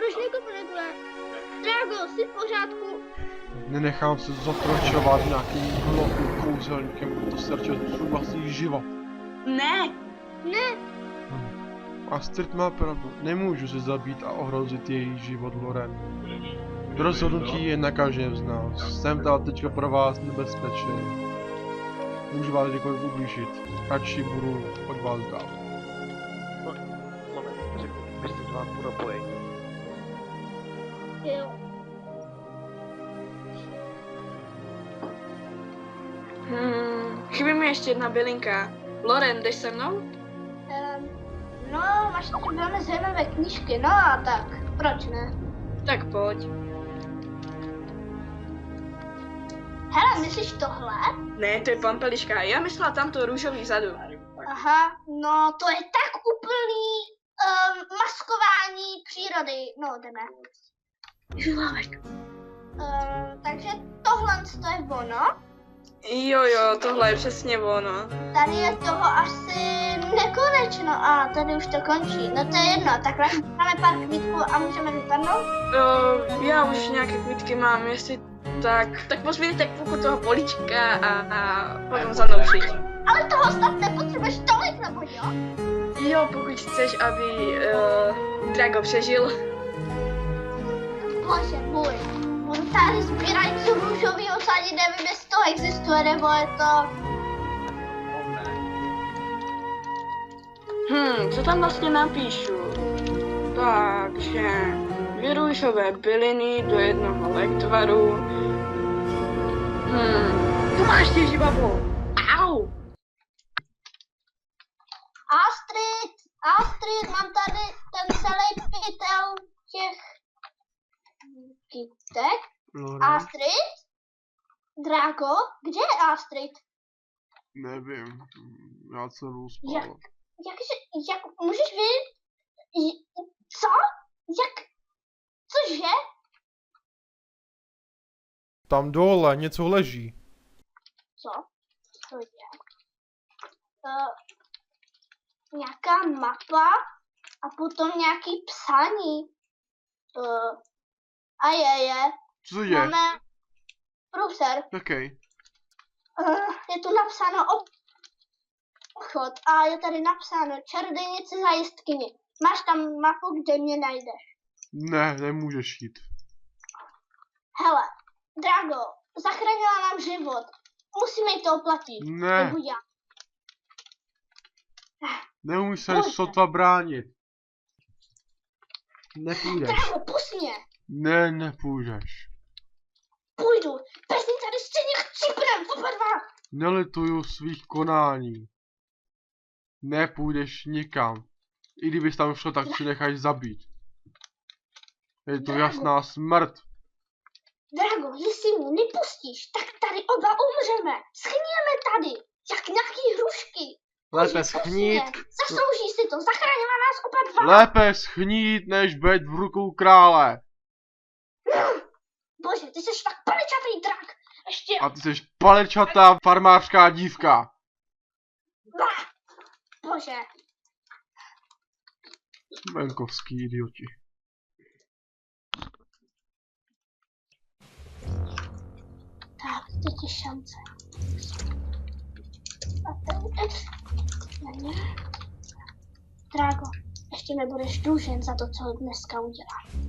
proč nekopne takhle? Drago, jsi v pořádku? Nenechám se zotročovat nějakým hloupým kouzelníkem, to serče svůj vlastní život. Ne, Ne, Astrid má pravdu, nemůžu se zabít a ohrozit její život, Loren. Rozhodnutí je na každém z nás, jsem tady teďka pro vás nebezpečný. Můžu vás kdykoliv ublížit, radši budu od vás dál. Moment, řeknu, jestli to mám po napojení. jo. Chybí mi ještě jedna bylinka. Loren, jdeš se mnou? No, máš tady velmi zajímavé knížky, no a tak, proč ne? Tak pojď. Hele, myslíš tohle? Ne, to je pampeliška, já myslela tamto růžový vzadu. Aha, no to je tak úplný maskování přírody, no jdeme. Žulávek. Takže tohle to je ono, Jo, tohle je přesně ono. tady je toho asi nekonečno a tady už to končí, no to je jedno, takhle máme pár kvítků a můžeme vypadnout? Já už nějaké kvítky mám, jestli tak pozbírejte půlku toho políčka a potom za mnou přijď. Ale toho snad nepotřebuješ tolik, nebo jo? Jo, pokud chceš, aby Drago přežil. Bože můj, on tady sbírají co růžovýho sadí, nevím, jestli to existuje, nebo je to... Co tam vlastně napíšu? Takže 2 růžové byliny do jednoho lektvaru. Tu máš těží, babo. Au! Astrid, mám tady ten celý pytel těch kytek. Loren, Astrid? Drago? Kde je Astrid? nevím, já celou spal. Jak můžeš vědět? Co? Cože? Tam dole něco leží. Co? To je? Nějaká mapa a potom nějaký psaní. A je. Co je? Máme průser. Jaký? Je tu napsáno obchod a je tady napsáno čarodějnice za jistkyni. Máš tam mapu, kde mě najdeš. Ne, nemůžeš jít. Hele, Drago, zachránila nám život. Musíme jí to oplatit. Ne. Nebo já. Nemůžeš se Pojďte. sotva bránit. Nepůjdeš. Drago, pust mě. Ne, nepůjdeš. Půjdu. Bez ní tady stejně chcípnem, oba dva. Nelituju svých konání. Nepůjdeš nikam. I kdybys tam šel, tak si necháš zabít. Je to jasná smrt. Drago, jestli mě nepustíš, tak tady oba umřeme. Schnijeme tady, jak nějaký hrušky. Lépe Bože, schnít. prostě, zaslouží si to, zachránila nás oba dva. Lépe schnít, než být v rukou krále. Bože, ty jsi tak paličatý drak. Ještě, A ty jsi palečatá farmářská dívka. bože. Venkovský idioti. Tak, teď je šance. A teď... Ne. Drago, ještě mi budeš dlužen za to, co dneska udělám.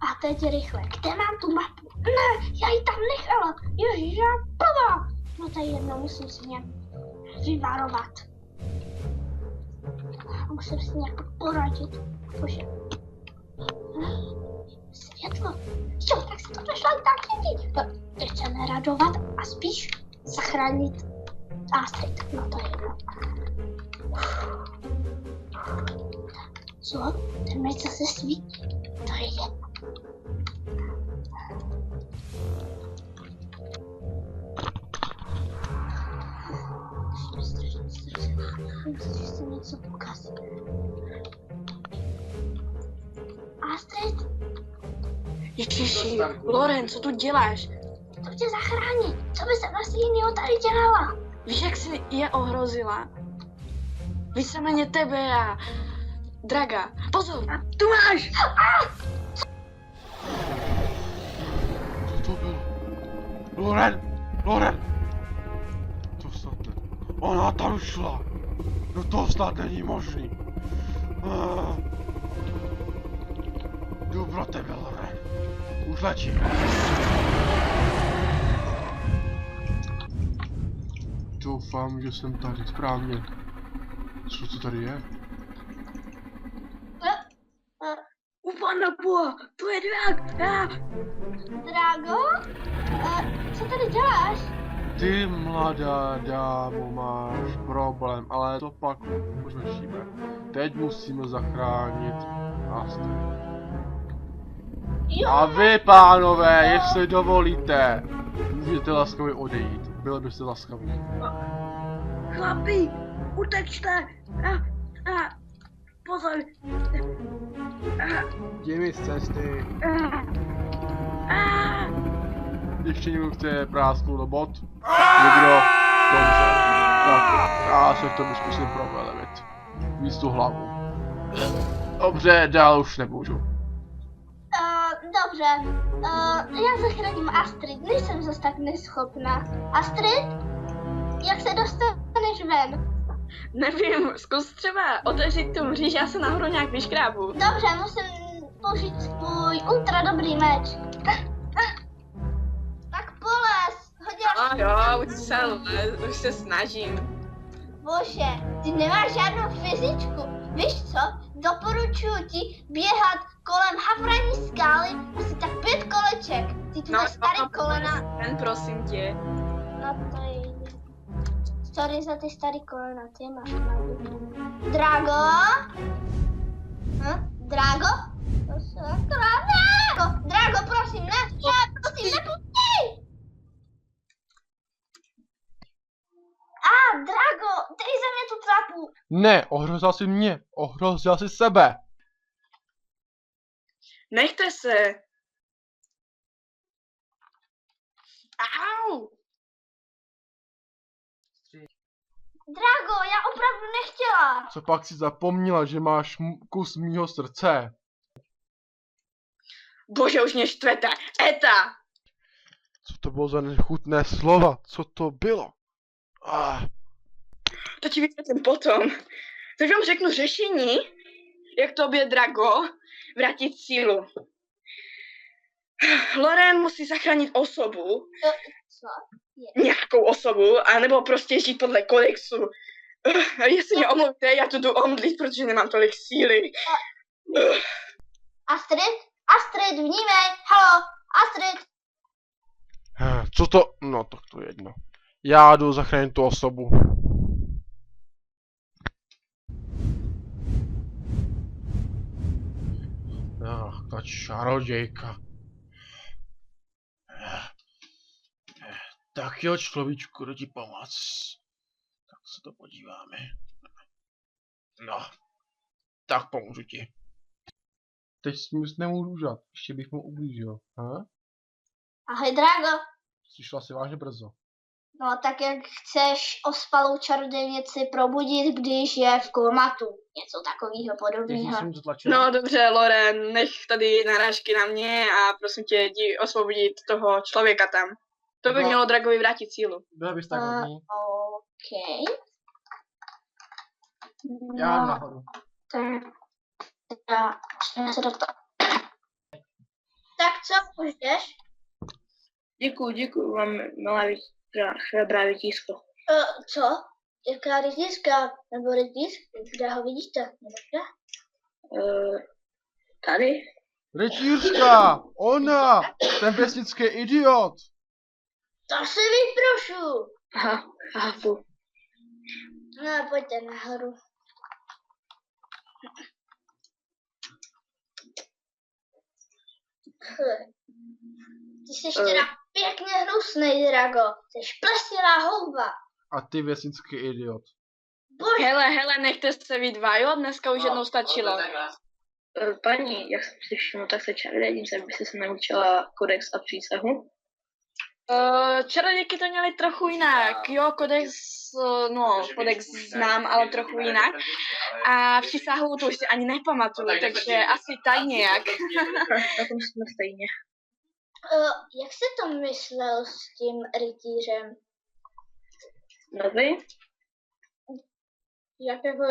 A teď rychle, kde mám tu mapu? Ne, já ji tam nechala. Ježiš, já plava. No to je jedno, musím si nějak vyvarovat. Musím si nějak poradit. Bože. Světlo. Jo, tak se to došla taky. Teď se neradovat a spíš zachránit Astrid. No to je jedno. Co? Ten meč zase svítí. To je jedno. Musíš se něco pokazit. Astrid? Ježiši, Loren, co tu děláš? to tě zachrání. Co by se vlastně jinýho tady dělala? Víš, jak jsi je ohrozila? Víceméně tebe a Draga. Pozor, tu máš! Co to bylo? Loren! Loren! To snad ne. Ona tam šla! No to snad není možný. Jdu pro tebe, Loren. Už letím. Doufám, že jsem tady správně. Co to tady je? Upanda pua, to je Drag! Drago? Co tady děláš? Ty, mladá dámo, máš problém, ale to pak už řešíme. Teď musíme zachránit Astrid. Jo, A vy, pánové, jestli dovolíte, můžete laskavě odejít. Byli byste laskaví. Chlapi, utečte! Pozor! Jdi mi z cesty. Ještě někdo chce prásknout do bot? Někdo? Dobře. Tak, já se k tomu zkusím provelemit. Víc tu hlavu. Dobře, dál už nemůžu. dobře. Já zachráním Astrid, nejsem zase tak neschopná. Astrid? Jak se dostaneš ven? Nevím, zkus třeba otevřít tu mříž, já se nahoru nějak vyškrábu. Dobře, musím použít svůj ultra dobrý meč. Tak polez, hodila. Jo, už se snažím. Bože, ty nemáš žádnou fyzičku. Víš co? Doporučuji ti běhat kolem havraní skály asi tak 5 koleček. Ty tvoje starý kolena. Jen prosím tě. No to je... Sorry za ty starý kolena, ty máš pravdu. Drago? Drago? To se Drago! Drago, prosím, ne! Prosím, nepustí! Drago, dej ze mě tu trapu! Ne, ohrozil jsi mě, ohrozil jsi sebe. Nechte se. Au! Drago, já opravdu nechtěla. Co pak si zapomněla, že máš kus mýho srdce? Bože, už mě štvete. Eta! Co to bylo za nechutné slova? Co to bylo? To ti vysvětlím potom. Tak vám řeknu řešení, jak tobě, Drago, vrátit sílu. Loren musí zachránit osobu. Co? Nějakou osobu, anebo prostě žít podle kodexu. Jestli mě omluvíte, já to jdu omdlit, protože nemám tolik síly. Astrid? Astrid, vnímej! Halo! Astrid! Co to? No, tak to je jedno. Já jdu zachránit tu osobu. Ta čarodějka. Tak jo, človíčku, jdu ti pomoct. Tak se to podíváme. No. Tak pomůžu ti. Teď s ním nemůžu užat. Ještě bych mu ublížil. Ahoj, Drago. Přišla si vážně brzo. No, tak jak chceš ospalou čarodějnici probudit, když je v komatu. Něco takového podobného. No dobře, Loren, nech tady narážky na mě a prosím tě, jdi osvobodit toho člověka tam. To by mělo Dragovi vrátit sílu. Byl bys tak hodný. OK. Já No, nahoru. tak co, už jdeš? Děkuju, mám malé chrabrá vytísko. Co? Jaká rytířka? Nebo rytíř? Kde ho vidíte? Nebo Tady? Rytířka! Ona! Ten vesnický idiot! To si vyprošu! Aha, chápu. No, pojďte nahoru. Ty jsi teda pěkně hnusnej, Drago. Jsi plesnilá houba. A ty vesnický idiot. Bože, Hele, nechte se vy dva, jo? Dneska už jednou stačilo. Paní, jak jsem si všiml, tak se čarodějnice, abyste se naučila kodex a přísahu. Čarodějky to měly trochu jinak, jo, kodex znám, ale trochu jinak. A přísahu to už si ani nepamatuju, takže asi tak nějak. Na tom jsme stejně. Jak jsi to myslel s tím rytířem? No vy? Jak jako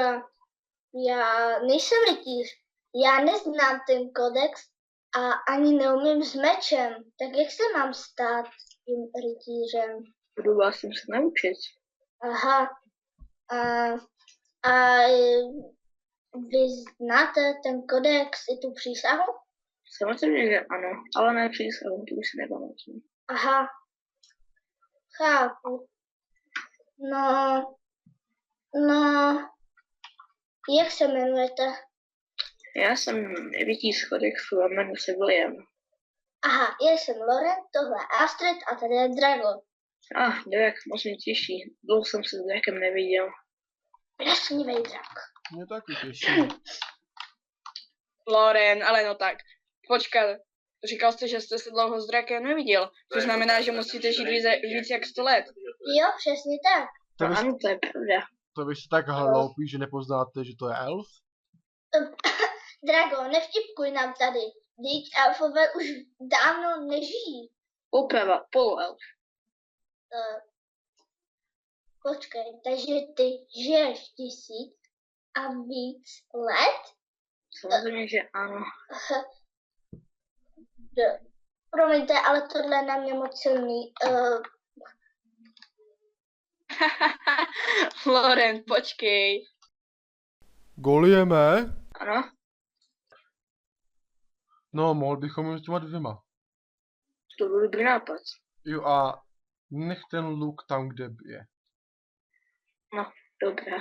já nejsem rytíř. Já neznám ten kodex a ani neumím s mečem. Tak jak se mám stát tím rytířem? Budu vás se naučit. Aha. A vy znáte ten kodex i tu přísahu? Samozřejmě, že ano, ale ne přísahu, tu už si nepamatuju. Aha. Chápu. No, jak se jmenujete? Já jsem rytíř kodexu a jmenuji se William. Aha, já jsem Loren, tohle je Astrid a tady je Drago. Drak, moc mě těší. Dlouho jsem se s drakem neviděl. Přesnivej drak. Mě taky těší. Loren, ale no tak. Počkat, říkal jste, že jste se dlouho s drakem neviděl. To znamená, že musíte žít víc jak 100 let. Jo, přesně tak. Ano, to je pravda. To vy jste tak hloupí, že nepoznáte, že to je elf? Drago, nevtipkuj nám tady. Vždyť elfové už dávno nežijí. Oprava, poloelf. Počkej, takže ty žiješ 1000 a víc let? Samozřejmě, že ano. Promiňte, ale tohle je na mě moc silný. Loren, počkej. Golieme? Ano, No, mohl bychom jít s těma dvěma. to byl dobrý nápad. Jo a nech ten luk tam, kde je. Dobrá.